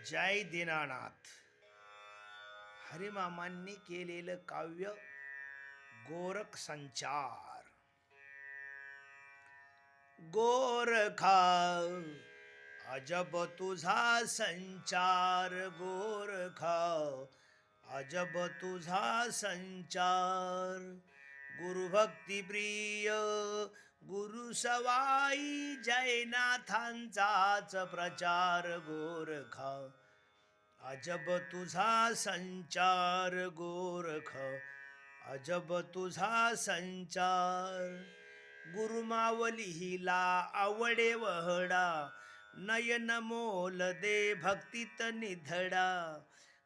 जय दीनानाथ. हरिमामांनी केलेलं काव्य गोरख संचार. गोरखा अजब तुझा संचार, गोरखा अजब तुझा संचार. गुरुभक्ती प्रिय गुरु सवाई जयनाथांचाच प्रचार. गोरखा अजब तुझा संचार, गोरख अजब तुझा संचार. गुरुमावलीला आवडे वहडा, नयन मोल दे भक्तीत निधडा.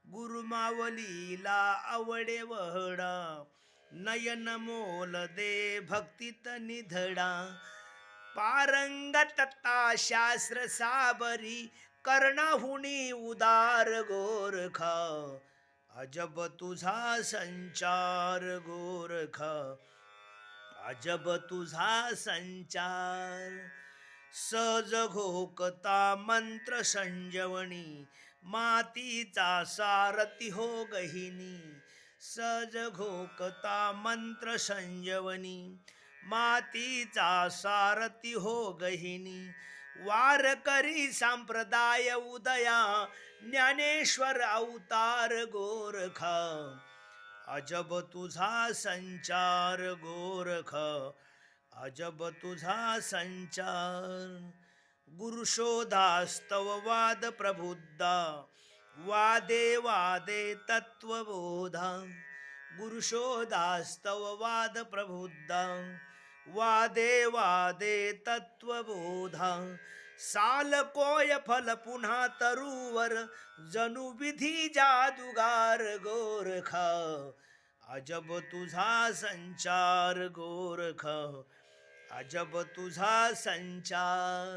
गुरुमावलीला आवडे वहडा, नयन मोल दे भक्तीत निधडा. पारंगतता शास्त्र साबरी, कर्णाहुनी उदार. गोरखा अजब तुझा संचार, गोरखा अजब तुझा संचार. सहज घोकता मंत्र संजवणी, मातीचा सारथी हो गहिनी. सहज घोकता मंत्र संजवनी, मातीचा सारथी हो गहिनी. वारकरी संप्रदाय उदया, ज्ञानेश्वर अवतार. गोरखा अजब तुझा संचार, गोरख अजब तुझा संचार. गुरुशोधास्तव वाद प्रबुद्धा, वादे वादे तत्वबोधा. गुरुशोधास्तव वाद प्रबुद्धा, वादे वादे तत्वबोधा. साल कोय फल पुन्हा तरुवर, जणू विधी जादूगार. गोरखा अजब तुझा संचार, गोरख अजब तुझा संचार.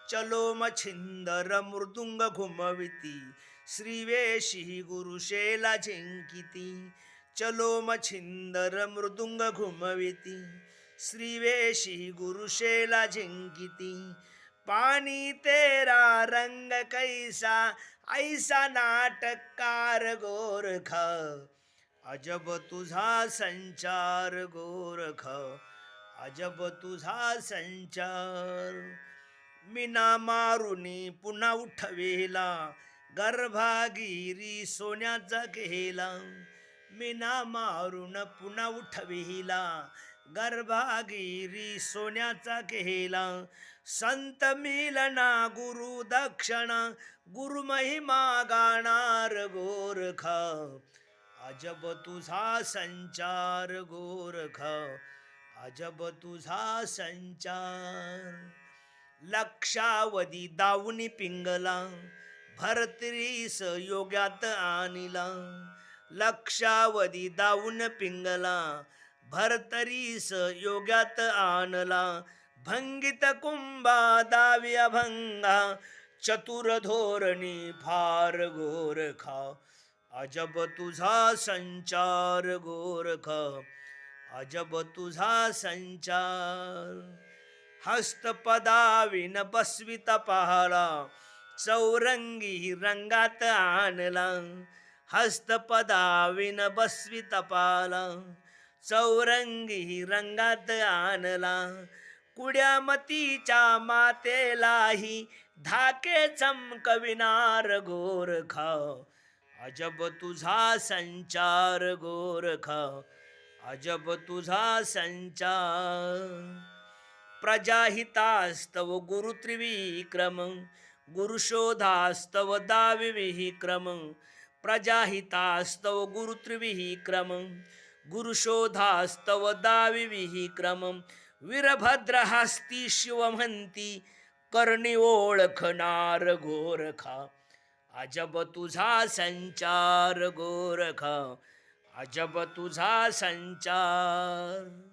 चलो मच्छिंदर मृदुंग घुमविती, श्रीवेशी गुरुशेला जिंकिती. चलो मच्छिंदर मृदुंग घुमविती, श्रीवेशी गुरुशेला जिंकिती. पानी तेरा रंग कैसा, ऐसा नाटककार. गोरखा अजब तुझा संचार, गोरख अजब तुझा संचार. मीना मारुनी पुन्हा उठवेला, गर्भागिरी सोन्याचा केला. मीना मारून पुन्हा उठविला, गर्भागिरी सोन्याचा केला. संत मिलना गुरु दक्षिणा, गुरु महिमा गाणार. गोरखा अजब तुझा संचार, गोरख अजब तुझा संचार. लक्षावधी दावणी पिंगला, भरतरीस योग्यात आणिला. लक्षावधी दावून पिंगला, भरतरीस योग्यात आणला. भंगित कुंभा दावी अभंगा, चतुर धोरणी फार. गोरखा अजब तुझा संचार, गोरख अजब तुझा संचार. हस्तपदाविन बसविता पहाला, चौरंगी रंगात आणला. हस्तपदाविन बसविता पाला, चौरंगी रंगात आणला. कुड्यामतीच्या मातेलाही धाके चमकविनार. गोरखा अजब तुझा संचार, गोरख अजब तुझा संचार. प्रजाहितास्तव गुरु त्रिविक्रम, गुरुशोधास्तव दावी विक्रम. प्रजाहितास्तव गुरु त्रिविक्रम, गुरुशोधास्तव दावी विक्रम. वीरभद्र हस्ती शिव म्हणती, कर्णी ओळखणार. गोरखा अजब तुझा संचार, गोरख अजब तुझा संचार.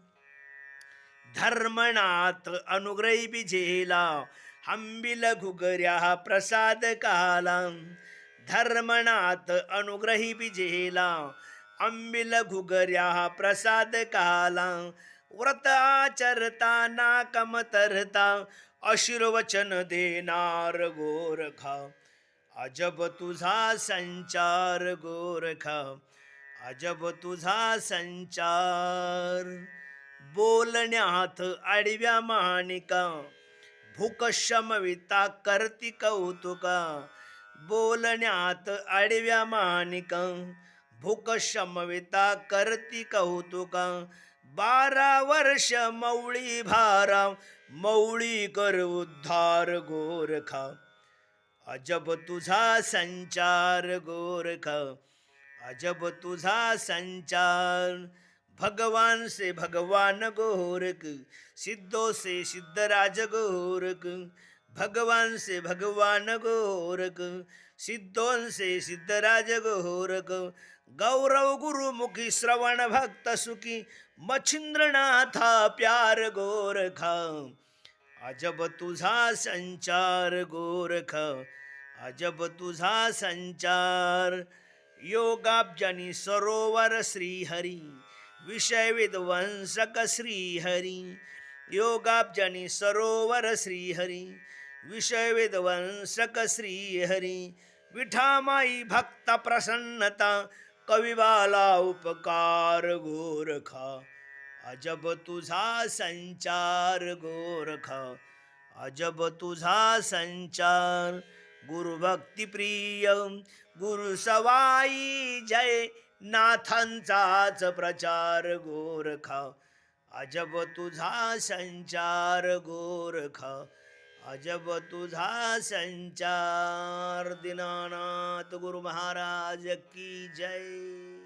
धर्मनाथ अनुग्रही बिजेला, हंबिल घुगऱ्या प्रसाद काला. धर्मनाथ अनुग्रही बिजेला, अंबिल घुगऱ्या प्रसाद काला. व्रत आचरता नाकम तरता, आशीर्वचन देनार. गोरखा अजब तुझा संचार गोरखा, अजब तुझा संचार. बोलण्यात आडव्या माणिका, भूक शमविता करती कौतुका. बोलण्यात आडव्या माणिका, भूक शमविता करती कौतुका. 12 वर्ष मौळी भारा, मौळी कर उद्धार गोरखा. अजब तुझा संचार गोरखा, अजब तुझा संचार. भगवान से भगवान गोरख, सिद्धों से सिद्धराज गोरख. भगवान से भगवान गोरख, सिद्धों से सिद्धराज गोरख. गौरव गुरुमुखी श्रवण भक्त सुखी, मच्छिंद्रनाथा प्यार गोरखा. अजब तुझा संचार गोरखा, अजब तुझा संचार. योगाब्जनी सरोवर श्रीहरी, विषय विध्वंसक श्रीहरी. योगाब्जनी सरोवर श्रीहरी, विषय विध्वंसक श्रीहरी. विठामाई भक्त प्रसन्नता, कविबाला उपकार गोरखा. अजब तुझा संचार गोरखा, अजब तुझा संचार. गुरु भक्ती प्रिय गुरु सवाई जय, नाथांचाच प्रचार गोरखा. अजब तुझा संचार गोरखा, अजब तुझा संचार. दीनानाथ गुरु महाराज की जय.